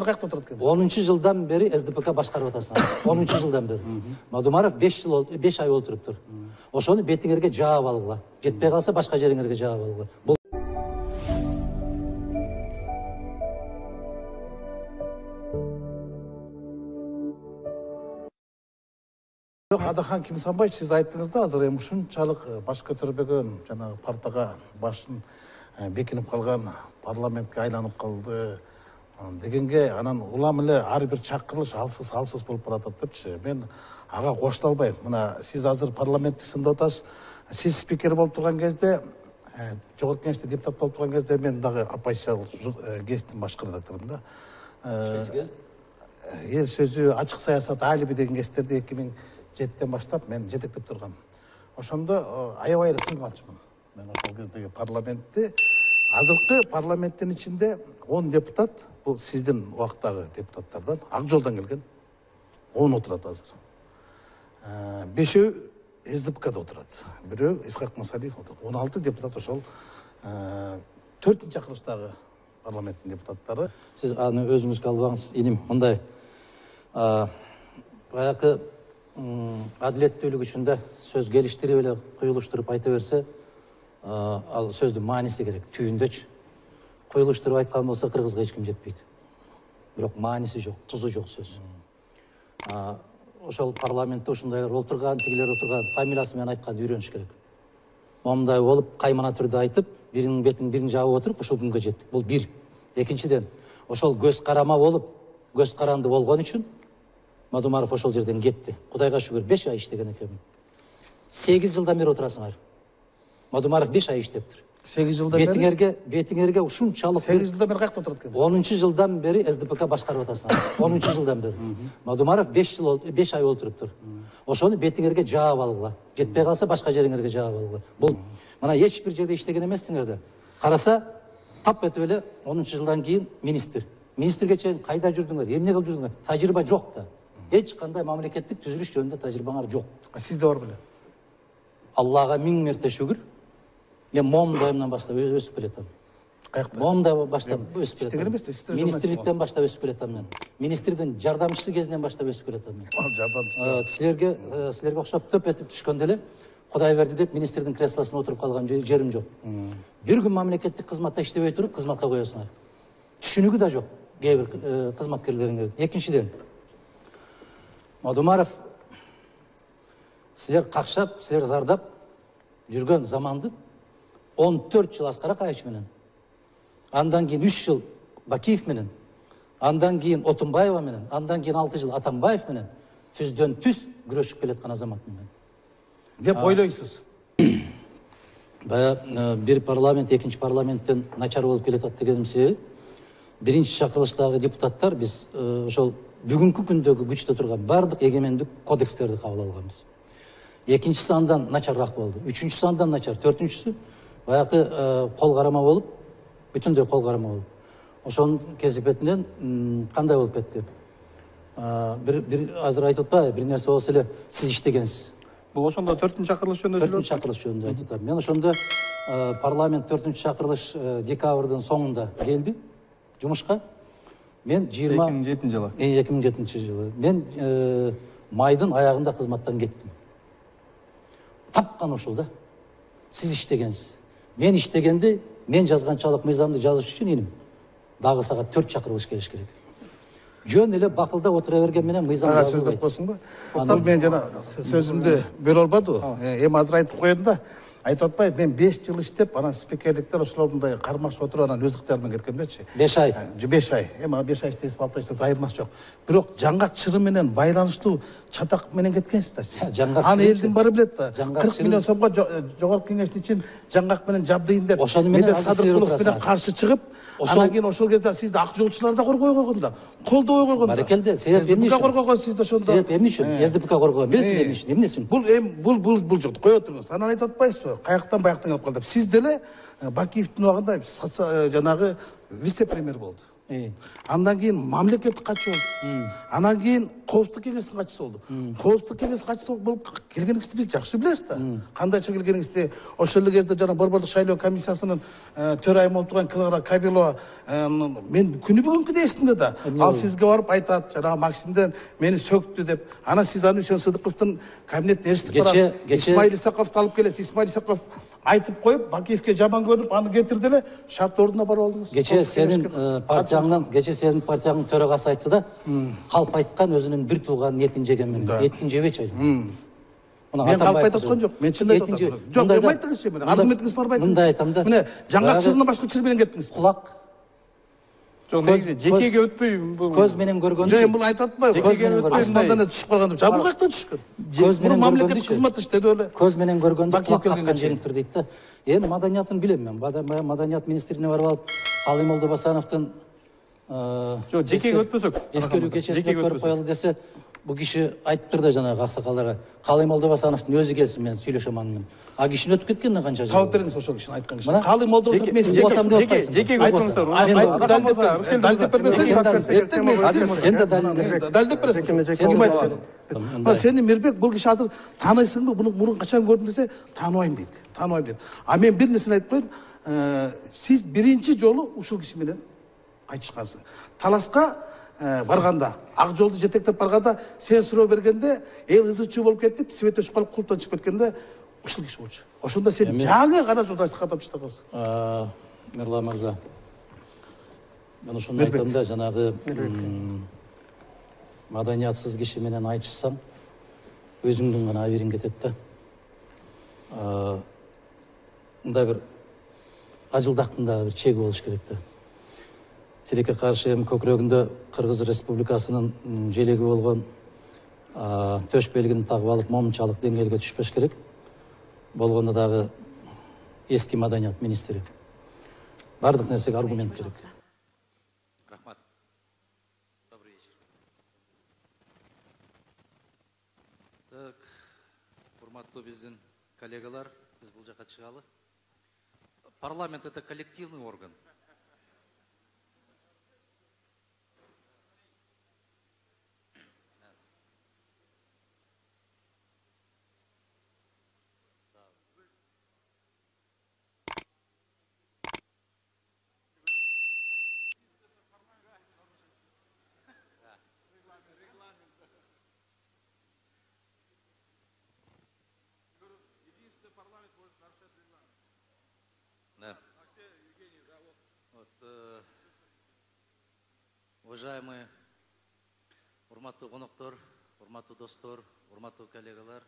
кайякта отурат экенбиз? 10 жылдан бери СДПК башкарып атасың. 10 жылдан бери. Мадумаров 5 ай болуп туруптур. Ошону бетиңерге жаап алгыла. Жетпей калса башка жериңерге жаап алгыла. Адахан Кимсанбаевич, сиз айттыңыз да, азыр эми ушунчалык баш көтөрбөгөн, жанагы партага башын бекинип калган парламентке айланып калды дегенге, анан улам эле ар бир чакырылыш алсыз болуп баратат депчи. Мен ага кошула албайм. Мына сиз азыр парламентти сындап атасыз. Сиз спикер болуп турган кезде, жогорку кеңеште депутат болуп турган кезде мен дагы оппозициялык гезиттин башкарды турдум да. Эл сөзү, ачык саясат, алиби деген гезиттерди 2007-тен баштап мен жетектеп тургам. Ошондо аябай эле сынга алчумун. Мен ошол кездеги парламентти, азыркы парламенттин ичинде 10 депутат, бул сиздин убактагы депутаттардан, ак жолдон келген 10 отурат азыр. 5-өө СДПКда отурат. Бирөө Исхак Масалиев отурат. 16 депутат ошол 4-нчи чакырылыштагы парламенттин депутаттары. Сиз аны өзүңүзгө албаңыз, иним. Мындай баягы адилеттүүлүк үчүн да сөз келиштирип эле куюлуштуруп айта берсе, ал сөздүн мааниси керек, түйүндөчү. Куюлуштуруп айткан болсо кыргызга эч ким жетпейт. Бирок мааниси жок, тузу жок сөз. Ошол парламентте ушундайлар отурган, тигилер отурган, фамилиясы менен айтканды үйрөнүш керек. Момундай болуп, каймана түрдө айтып, биринин бетин бирин жаап отуруп, ошол күнгө жеттик. Бул бир. Экинчиден, ошол көз карама болуп, көз каранды болгон үчүн Мадумаров ошол жерден кетти. Кудайга шүгүр 5 ай иштеген экен. 8 жылдан бери отурасыңар. Мадумаров 5 ай иштептир. 8 жылдан бери? Бетиңерге ушунчалык 8 жылдан бери кайякта отурат экенсиз? 10 жылдан бери СДПК башкарып атасыңар. 10 жылдан бери. Мадумаров 5 ай отуруптур. Ошону бетиңерге жаап алгыла. Жетпей калса башка жериңерге жаап алгыла. Бул мына эч бир жерде иштеген эмессиңер да. Караса, тап этип эле 10 жылдан кийин министр. Министрге чейин кайда жүрдүңөр? Эмне кылып жүрдүңөр? Тажрыйба жок да. Эч кандай мамлекеттик түзүлүш жөнүндө тажрыйбаңар жок. Сизде бар беле? Аллага 1000 мерте шүгүр. Мен момдайымдан баштап өсүп келатам. Каякта? Момдай баштап өсүп келатам. Иштеген эмессиз, сиздер Министрликтен баштап өсүп келатам мен. Министрдин жардамчысы кезинен баштап өсүп келатам мен. Жардамчысы. Силерге окшоп төп этип түшкөндө эле Кудай берди деп министрдин креслосуна отуруп калган жерим жок. Бир күн мамлекеттик кызматта иштебей туруп кызматка коесуңар. Түшүнүгү да жок кээ бир кызматкерлериңер. Экинчиден, Мадумаров, силер какшап, силер зардап жүргөн заманды 14 жыл Аскар Акаевич менен, андан кийин 3 жыл Бакиев менен, андан кийин Отунбаева менен, андан кийин 6 жыл Атамбаев менен түздөн түз күрөшүп келаткан азаматмын мен. Деп ойлойсуз? Бая бир парламент, экинчи парламенттен начар болуп келатат дегеним себеби, биринчи чакырылыштагы депутаттар биз ошол бүгүнкү күндөгү күчтө турган бардык эгемендик кодекстерди кабыл алганбыз. Экинчиси андан начарраак болду. Үчүнчүсү андан начар, төртүнчүсү баягы кол карама болуп, бүтүндөй кол карама болуп. Ошонун кесипетинен кандай болуп кетти? Бир азыр айтып атпайбы, бир нерсе болсо эле сиз иштегенсиз. Бул ошондо 4-чакырылыш жөнүндө сүйлөп. 4-чакырылыш жөнүндө айтып атам. Мен ошондо парламент 4-чакырылыш декабрдын соңунда келди жумушка. Мен 2007 жылы. 2007 жылы. Мен майдын аягында кызматтан кеттим. Тапкан ушул да. Сиз иштегенсиз. Мен иштегенди, мен жазганчалык мыйзамды жазыш үчүн иним. Дагы сагат 4 чакырылыш келиш керек. Жөн эле бакылда отура берген менен мыйзам сөз берип койсуңбу? Бул мен жана сөзүмдү бөлө албадыбы? Эми азыр айтып коеюн да. Айтып атпайбы, мен 5 жыл иштеп, анан спикерликтер ошолор мындай кармашып отуруп, анан өз ыктыярыммен кеткемдечи. 5 ай. 5 ай. Эми 5 ай иштесип, 6 ай иштесип айырмасы жок. Бирок жаңгак чыры менен байланыштуу чатак менен кеткенсиз да сиз. Аны элдин баары билет да. 40 миллион сомго жогорку кеңештин ичин жаңгак менен жабдыйын деп. Медет Садыркулов менен каршы чыгып, анан кийин ошол кезде сизди ак жолчулар да коргой койгон да. Колдобой койгон да. Баракелде, себеп эмне үчүн? Коргогон сизди ошондо. Себеп эмне үчүн? СДПК коргогон. Билесизби эмне үчүн? Эмне үчүн? Бул жок. Кое отуруңуз. Анан айтып атпайсызбы? Каяктан баяктан келип калды. Сиз деле Бакиевдин убагында жанагы вице-премьер болду. Андан кейін мамлекеттик катчы болду. Анан кейін коопсуздук кеңесинин катчысы болду. Коопсуздук кеңесинин катчысы болуп келгениңизди биз жакшы билебиз да. Кандайча келгениңизди ошол эле кезде жана Борбордук шайлоо комиссиясынын төрайымы болуп турган Клара Кабилова мен күнү бүгүнкү эсимде да. Ал сизге барып айтат, жанагы Максимден мени сөктү деп. Анан сиз аны Үсен Сыдыковдун кабинетине эшитип барасыз. Исмаил Исаковду алып келесиз. Исмаил Исаков айтып коюп, Бакиевке жаман көрүп, аны кетирди эле, шарт ордуна барып алдыңыз. Кече сенин партияңдын төрагасы айтты да, калп айткан өзүнүн бир тууганын этин жеген менен. Этин жебечи айтты. Мен калп айткан жок, мен чын айтып атам. Жок, эми айтыңызчы мени. Аргументиңиз барбы айтыңыз. Мындай айтам да. Міне, жаңгак чырынан башка чыр менен кеттиңиз. Кулак. Жок, негизи жекеге өтпөй Көз менен көргөн. Жок, бул айтып атпайбы? Көз менен көргөн. Асмандан түшүп калган деп. Жабыл каяктан түшкөн? Көз менен мамлекеттик кызматта иштеди эле. Көз менен көргөндө Бакиев кулак каккан келгенге жеңиптир дейт да. Эми маданиятын билем мен. Маданият министрине барып алып, Калый Молдобасановдун жок, жекеге өтпөсөк. Эскерүү кечесинде көрүп коелу десе, бул киши айтыптыр да жанагы аксакалдарга. Калый Молдобасановдун өзү келсин, мен сүйлөшөм анын менен. А кишинин өтүп кеткенине канча жыл? Кабыл бериңиз ошол кишини айткан кишини. Калый Молдобасанов мен сизге жекеге өтүңүздөр. Далилдеп бербесеңиз, эртең мен сен да далилдеп бересиз. Ким айткан? Сени Мирбек бул киши азыр тааныйсыңбы? Буну мурун качан көрдүм десе, тааныбайм дейт. Тааныбайм дейт. А мен бир нерсени айтып коеюн. Сиз биринчи жолу ушул киши менен айтышкансың. Таласка барганда, ак жолду жетектеп барганда, сен суроо бергенде, эл ызы-чуу болуп кетип, свет өчүп калып, кулуптан чыгып кеткенде, ушул киши болчу. Ошондо сен жаңы гана журналисттикке катап таштагансың. Мирлан мырза, мен ушуну айтам да, жанагы маданиятсыз киши менен айтышсаң, өзүңдүн гана абириң кетет да. Мындай бир ажылдактын дагы бир чеги болуш керек да. Тилекке каршы эми көкүрөгүндө Кыргыз Республикасынын желеги болгон төш белгини тагып алып, момунчалык деңгээлге түшпөш керек. Болгондо дагы эски маданият министри. Бардык нерсеге аргумент керек. Рахмат. Добрый вечер. Так, урматтуу биздин коллегалар, биз бул жака чыгалы. Парламент — это коллективный орган. Да. Вот, уважаемые урматтуу коноктор, урматтуу достор, урматтуу коллегалар,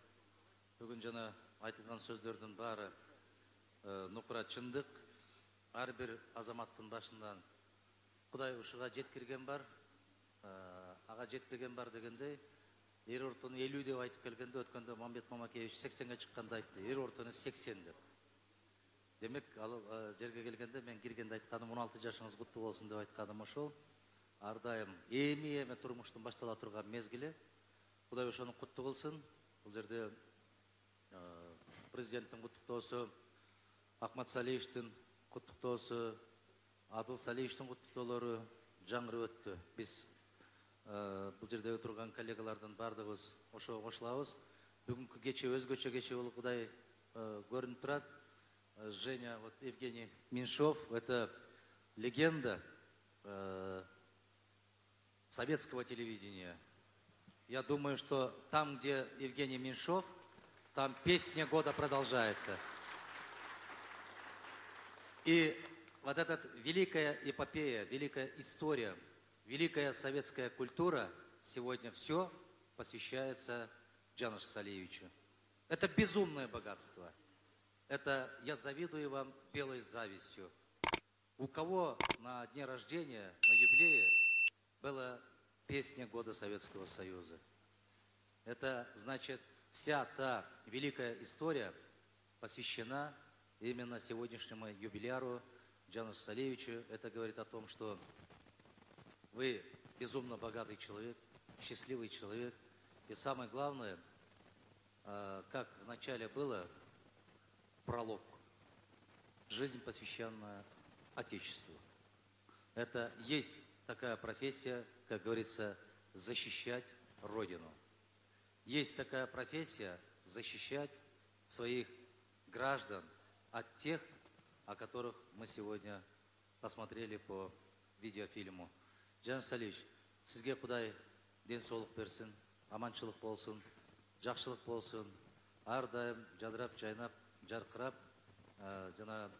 бүгүн жана айтылган сөздөрдүн баары нукура чындык. Ар бир азаматтын башынан Кудай ушуга жеткирген бар, ага жетпеген бар дегендей, эр ортону 50 деп айтып келгенде, өткөндө Мамбет Мамакеевич 80ге чыкканда айтты, эр ортону 80 деп. Демек, ал жерге келгенде мен киргенде айтканым 16 жашыңыз куттуу болсун деп айтканым ошол. Ар дайым эми турмуштун баштала турган мезгили. Кудай ошону куттуу кылсын. Бул жерде президенттин куттуктоосу, Акмат Салиевичтин куттуктоосу, Адыл Салиевичтин куттуктоолору жаңырып өттү. Биз бул жердеги турган коллегалардын бардыгыбыз ошого кошулабыз. Бүгүнкү кече өзгөчө кече болуп Кудай көрүнүп турат. Женя, вот Евгений Меньшов, это легенда советского телевидения. Я думаю, что там, где Евгений Меньшов, там песня года продолжается. И вот эта великая эпопея, великая история, великая советская культура, сегодня все посвящается Джаношу Салиевичу. Это безумное богатство. Это я завидую вам белой завистью. У кого на дне рождения, на юбилее была песня года Советского Союза? Это значит, вся та великая история посвящена именно сегодняшнему юбиляру Джанушу Салиевичу. Это говорит о том, что вы безумно богатый человек, счастливый человек. И самое главное, как вначале было, пролог. Жизнь, посвященная Отечеству. Это есть такая профессия, как говорится, защищать Родину. Есть такая профессия защищать своих граждан от тех, о которых мы сегодня посмотрели по видеофильму. Жанат Салиевич, сізге Құдай денсаулық берсін, аманшылық болсын, жақсылық болсын, әрдайым жадырап, жайнап, жарқырап, жана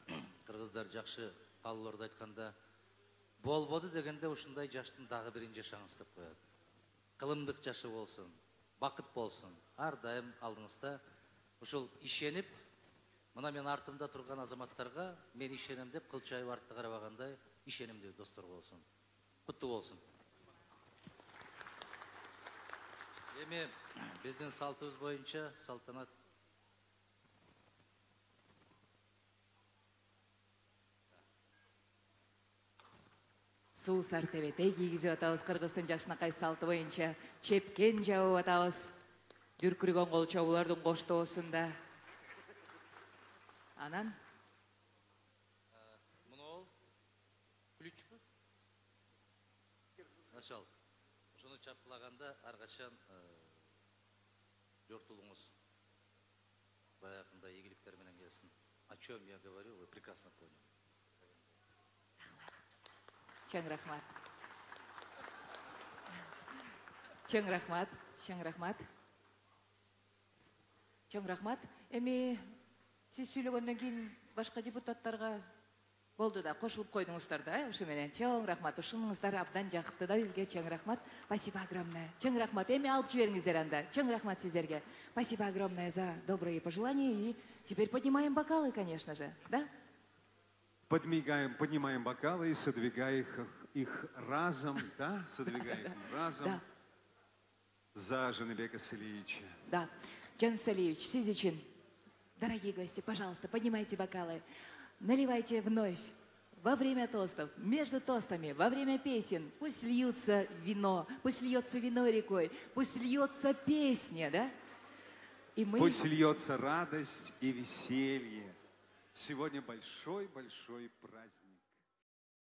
қырғыздар жақшы қалаларда айтқанда, болбоду дегенде ушундай жаштын дагы бирин жашаңыз деп коет. Кылымдык жашы болсын, бакыт болсын, әрдайым алдыңызда. Ушул ишенип, мына мен артымда турган азаматтарга мен ишенем деп кылчайып артты карабагандай ишенимдүү достор болсын. Куттуу болсын. Эми биздин салтыбыз боюнча салтанат Суу сартебетей кийгизип атабыз Кыргыздын жакшынакай салты боюнча. Чепкен жабып атабыз. Дүркүргөн кол чабуулардын коштоосунда. Анан мынол ключпу? Ошол. Ушуну чапкылаганда ар качан жортулуңуз баягындай ийгиликтер менен келсин. О чем я говорю, вы прекрасно поняли. чоң рахмат. Чоң рахмат, чоң рахмат. Чоң рахмат. Эми сиз сүйлөгөндөн кийин башка депутаттарга болду да кошулуп койдуңуздар да, ушу менен. Чоң рахмат. Ушунуңуздар абдан жакты да бизге. Чоң рахмат. Спасибо огромное. Чоң рахмат. Эми алып жибериңиздер анда. Чоң рахмат сиздерге. Спасибо огромное за добрые пожелания. И теперь поднимаем бокалы, конечно же, да? Поднимаем бокалы и содвигаем их разом, да? Содвигаем их разом Да. за Жаныбека Салиевича. Да. Жанат Салиевич, сиз үчүн, дорогие гости, пожалуйста, поднимайте бокалы. Наливайте вновь во время тостов, между тостами, во время песен. Пусть льется вино рекой, пусть льется песня, да? И мы... Пусть льется радость и веселье. Сегодня большой-большой праздник.